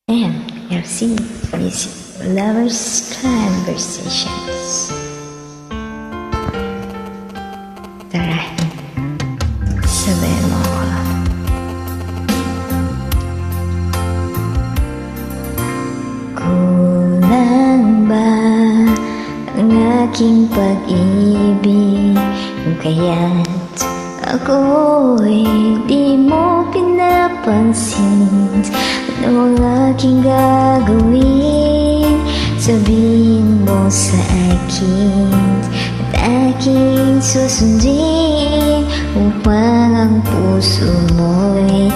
MFC Music Lovers Conversations. Tara, sabihin mo ako. Kulang ba ang aking pag-ibig? Kaya't ako'y di mo pinapansin. Ano ang aking gagawin? Sabihin mo sa akin at aking susundin upang ang puso mo'y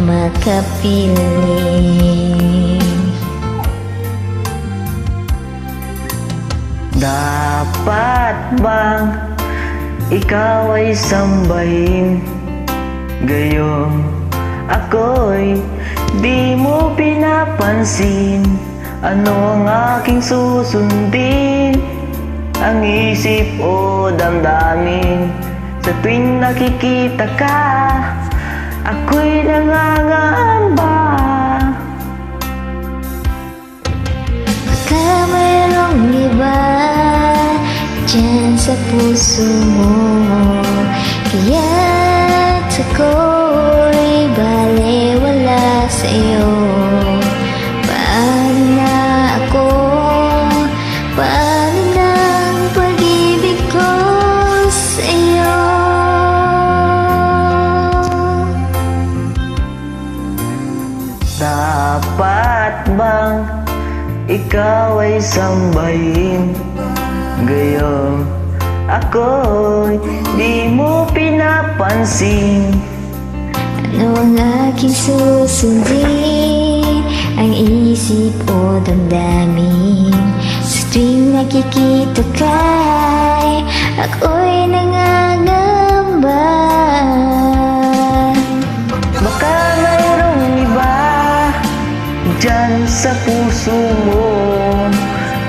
makapiling. Dapat bang ikaw ay sambahin? Gayong ako'y di mo pinapansin. Ano ang aking susundin? Ang isip o damdamin? Sa tuwing nakikita ka, ako'y nangangamba. Baka mayroong iba dyan sa puso mo, kaya't ako'y balewala sa'yo. Paano na ako? Paano na ang pag-ibig ko sa'yo? Dapat bang ikaw ay sambahin? Gayong ako'y di mo pinapansin. Ano ang aking susundin? Ang isip o damdamin? Sa tuwing nakikita ka'y ako'y nangangamba. Baka mayroong iba dyan sa puso mo,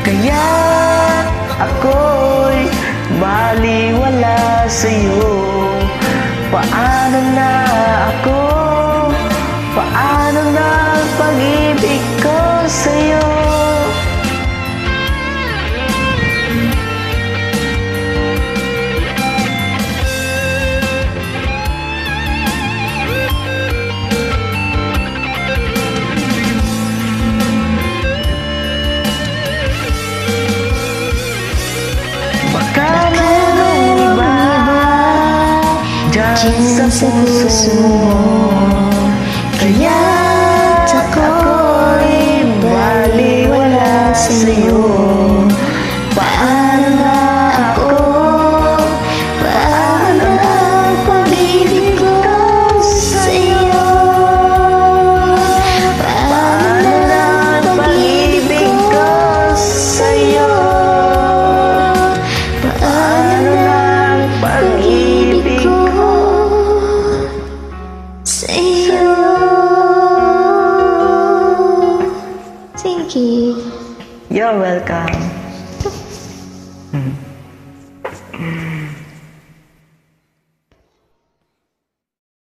kaya ako'y baliwala sa'yo. Paano na ako? Paano na ang pag-ibig ko sa'yo? Baka mayroong iba dyan sa puso mo, kaya't ako'y baliwala sa'yo. Paano na ako? Paano na ang pag-ibig ko sa'yo? Paano na ang pag-ibig ko sa'yo? Paano na ang pag-ibig ko sa'yo? Thank you. You're welcome.